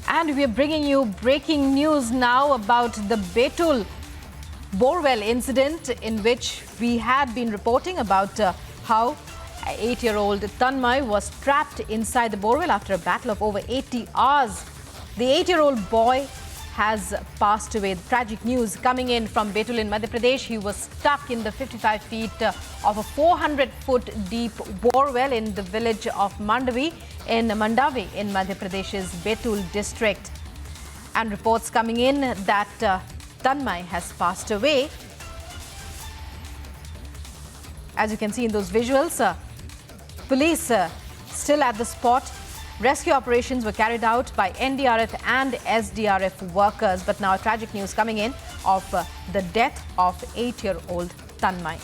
And we are bringing you breaking news now about the Betul borewell incident, in which we had been reporting about how 8-year-old Tanmay was trapped inside the borewell after a battle of over 80 hours. The 8-year-old boy has passed away. The tragic news coming in from Betul in Madhya Pradesh. He was stuck in the 55 feet of a 400-foot deep borewell in the village of Mandavi in Madhya Pradesh's Betul district. And reports coming in that Tanmay has passed away. As you can see in those visuals, police still at the spot. Rescue operations were carried out by NDRF and SDRF workers. But now tragic news coming in of the death of 8-year-old Tanmay.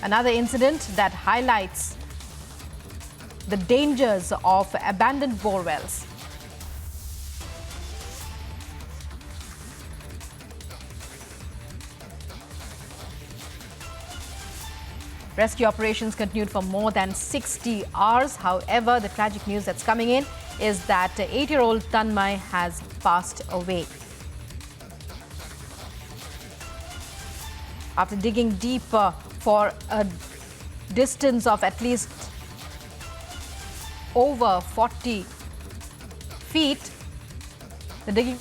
Another incident that highlights the dangers of abandoned borewells. Rescue operations continued for more than 60 hours. However, the tragic news that's coming in is that 8-year-old Tanmay has passed away. After digging deep for a distance of at least over 40 feet, the digging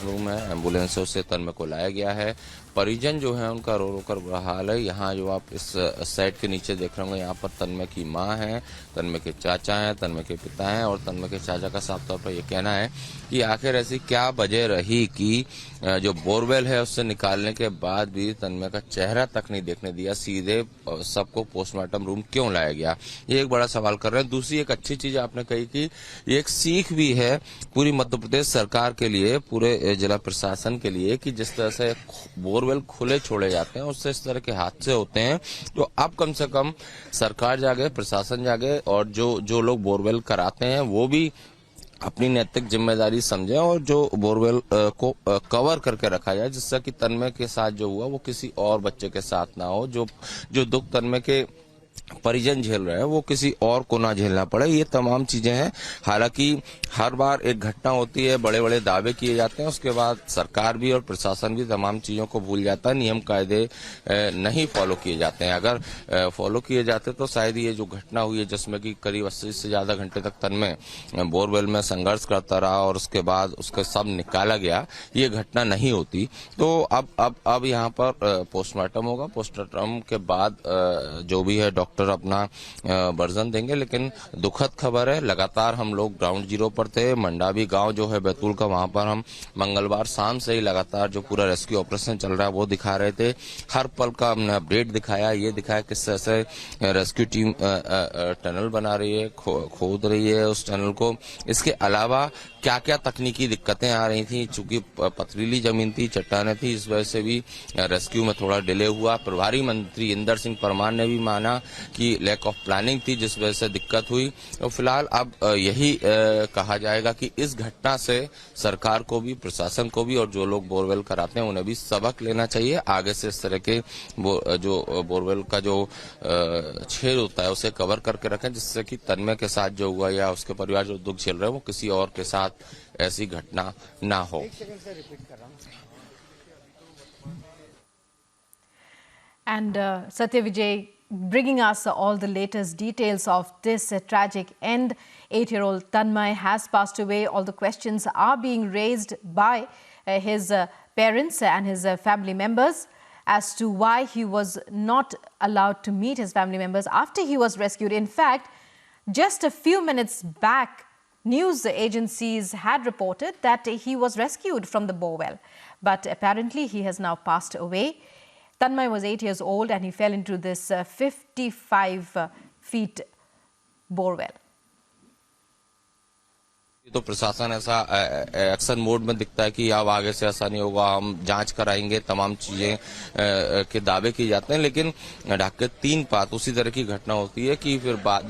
room है, एम्बुलेंसों से तन्मय को लाया गया है। परिजन जो है उनका रो रो कर बुरा हाल है। यहाँ जो आप इस साइड के नीचे देख रहे होंगे, यहाँ पर तन्मय की माँ है, तन्मय के चाचा हैं, तन्मय के पिता हैं। और तन्मय के चाचा का साफ तौर पर यह कहना है कि आखिर ऐसी क्या वजह रही कि जो बोरवेल है उससे निकालने के बाद भी तन्मय का चेहरा तक नहीं देखने दिया, सीधे सबको पोस्टमार्टम रूम क्यों लाया गया, ये एक बड़ा सवाल कर रहे हैं। दूसरी एक अच्छी चीज आपने कही कि ये एक सीख भी है पूरी मध्य प्रदेश सरकार के लिए, पूरे जिला प्रशासन के लिए, कि जिस तरह से बोरवेल खुले छोड़े जाते हैं उससे इस तरह के हादसे होते हैं। तो अब कम से कम सरकार जागे, प्रशासन जागे और जो लोग बोरवेल कराते हैं वो भी अपनी नैतिक जिम्मेदारी समझें और जो बोरवेल को कवर करके रखा जाए, जिससे कि तन्मय के साथ जो हुआ वो किसी और बच्चे के साथ ना हो। जो दुख तन्मय के परिजन झेल रहे हैं वो किसी और को ना झेलना पड़े। ये तमाम चीजें हैं। हालांकि हर बार एक घटना होती है, बड़े बड़े दावे किए जाते हैं, उसके बाद सरकार भी और प्रशासन भी तमाम चीजों को भूल जाता है, नियम कायदे नहीं फॉलो किए जाते हैं। अगर फॉलो किए जाते तो शायद ये जो घटना हुई है, जिसमें कि करीब 80 से ज्यादा घंटे तक तन्मय बोरवेल में संघर्ष करता रहा और उसके बाद उसके सब निकाला गया, ये घटना नहीं होती। तो अब यहाँ पर पोस्टमार्टम होगा। पोस्टमार्टम के बाद जो भी है डॉक्टर अपना वर्जन देंगे। लेकिन दुखद खबर है, लगातार हम लोग ग्राउंड जीरो पर थे। मंडावी गांव जो है बैतूल का, वहां पर हम मंगलवार शाम से ही लगातार जो पूरा रेस्क्यू ऑपरेशन चल रहा है वो दिखा रहे थे। हर पल का हमने अपडेट दिखाया, ये दिखाया किस तरह से रेस्क्यू टीम टनल बना रही है, खोद रही है उस टनल को। इसके अलावा क्या क्या तकनीकी दिक्कतें आ रही थी, चूंकि पथरीली जमीन थी, चट्टानें थी, इस वजह से भी रेस्क्यू में थोड़ा डिले हुआ। प्रभारी मंत्री इंदर सिंह परमार ने भी माना कि लैक ऑफ प्लानिंग थी जिस वजह से दिक्कत हुई। तो फिलहाल अब यही कहा जाएगा कि इस घटना से सरकार को भी, प्रशासन को भी और जो लोग बोरवेल कराते हैं उन्हें भी सबक लेना चाहिए। आगे से इस तरह के जो बोरवेल का जो छेद होता है उसे कवर करके रखें, जिससे कि तन्मय के साथ जो हुआ या उसके परिवार जो दुख झेल रहे हैं वो किसी और के साथ ऐसी घटना ना हो। And Satya Vijay bringing us all the latest details of this tragic end. 8-year-old Tanmay has passed away. All the questions are being raised by his parents and his family members as to why he was not allowed to meet his family members after he was rescued. In fact, just a few minutes back, news agencies had reported that he was rescued from the borewell, but apparently he has now passed away. Tanmay was 8 years old and he fell into this 55 feet borewell. तो प्रशासन ऐसा action mode में दिखता है कि अब आगे से ऐसा नहीं होगा, हम जांच कराएंगे, तमाम चीजें के दावे किए जाते हैं, लेकिन ढाके 3 पात उसी तरह की घटना होती है कि फिर बाद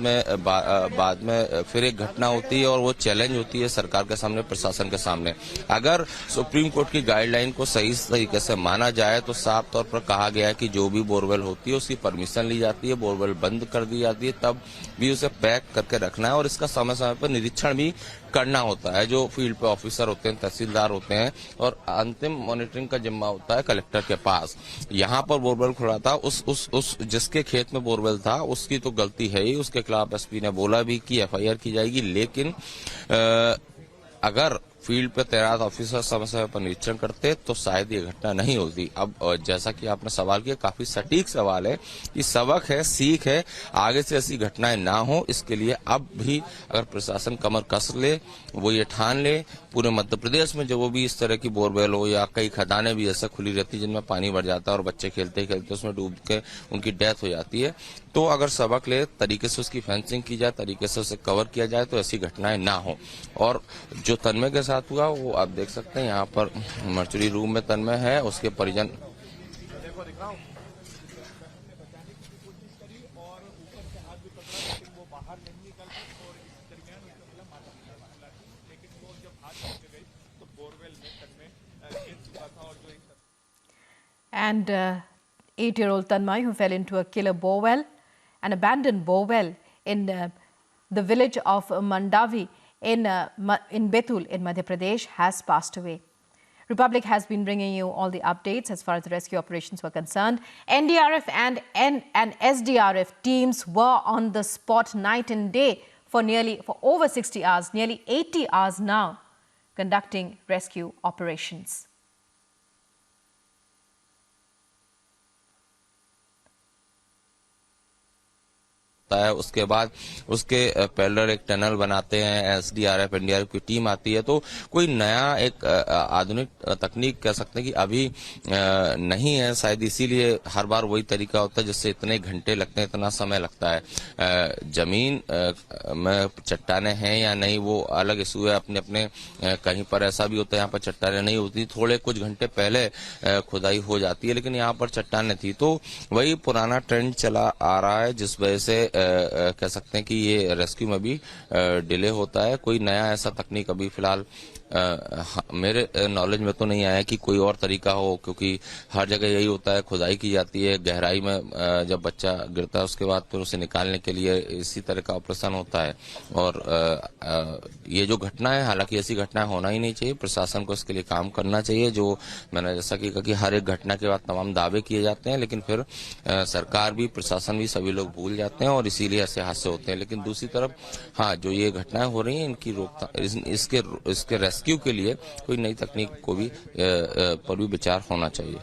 में फिर एक घटना होती है और वो चैलेंज होती है सरकार के सामने, प्रशासन के सामने। अगर सुप्रीम कोर्ट की गाइडलाइन को सही तरीके से माना जाए तो साफ तौर पर कहा गया है कि जो भी बोरवेल होती है उसकी परमिशन ली जाती है, बोरवेल बंद कर दी जाती है, तब भी उसे पैक करके रखना है और इसका समय समय पर निरीक्षण भी करना होता है। जो फील्ड पे ऑफिसर होते हैं, तहसीलदार होते हैं, और अंतिम मॉनिटरिंग का जिम्मा होता है कलेक्टर के पास। यहाँ पर बोरवेल खुला था, उस जिसके खेत में बोरवेल था उसकी तो गलती है ही, उसके खिलाफ एसपी ने बोला भी कि एफआईआर की जाएगी, लेकिन अगर फील्ड पे तैनात ऑफिसर समय समय पर निरीक्षण करते तो शायद ये घटना नहीं होती। अब जैसा कि आपने सवाल किया, काफी सटीक सवाल है, ये सबक है, सीख है, आगे से ऐसी घटनाएं ना हो इसके लिए अब भी अगर प्रशासन कमर कस ले, वो ये ठान ले, पूरे मध्य प्रदेश में जो भी इस तरह की बोरवेल हो या कई खदानें भी ऐसा खुली रहती है जिनमें पानी भर जाता है और बच्चे खेलते खेलते उसमें डूब के उनकी डेथ हो जाती है, तो अगर सबक ले, तरीके से उसकी फेंसिंग की जाए, तरीके से उसे कवर किया जाए तो ऐसी घटनाएं ना हो। और जो तन्मय के साथ हुआ वो आप देख सकते हैं, यहाँ पर मर्चुरी रूम में तन्मय है, उसके परिजन And 8-year-old Tanmay, who fell into a killer borewell, an abandoned borewell in the village of Mandavi in Betul in Madhya Pradesh, has passed away. Republic has been bringing you all the updates as far as the rescue operations were concerned. NDRF and SDRF teams were on the spot night and day for over 60 hours, nearly 80 hours now, conducting rescue operations. है, उसके बाद उसके parallel एक tunnel बनाते हैं, SDRF NDRF की team आती है, तो कोई नया एक आधुनिक तकनीक कह सकते हैं कि अभी नहीं है, शायद इसीलिए हर बार वही तरीका होता है जिससे इतने घंटे लगते हैं, इतना समय लगता है। जमीन में चट्टाने हैं या नहीं वो अलग इशू है, अपने अपने कहीं पर ऐसा भी होता है यहाँ पर चट्टाने नहीं होती, थोड़े कुछ घंटे पहले खुदाई हो जाती है, लेकिन यहाँ पर चट्टाने थी, तो वही पुराना ट्रेंड चला आ रहा है जिस वजह से कह सकते हैं कि ये रेस्क्यू में भी डिले होता है। कोई नया ऐसा तकनीक अभी फिलहाल मेरे नॉलेज में तो नहीं आया कि कोई और तरीका हो, क्योंकि हर जगह यही होता है, खुदाई की जाती है, गहराई में जब बच्चा गिरता है उसके बाद फिर उसे निकालने के लिए इसी तरह का ऑपरेशन होता है। और ये जो घटना है, हालांकि ऐसी घटनाएं होना ही नहीं चाहिए, प्रशासन को इसके लिए काम करना चाहिए। जो मैंने जैसा कि कहा कि हर एक घटना के बाद तमाम दावे किए जाते हैं, लेकिन फिर सरकार भी, प्रशासन भी, सभी लोग भूल जाते हैं और इसीलिए ऐसे हादसे होते हैं। लेकिन दूसरी तरफ हाँ, जो ये घटनाएं हो रही हैं इनकी रोकथाम, इसके रेस्क्यू के लिए कोई नई तकनीक को भी पर भी विचार होना चाहिए।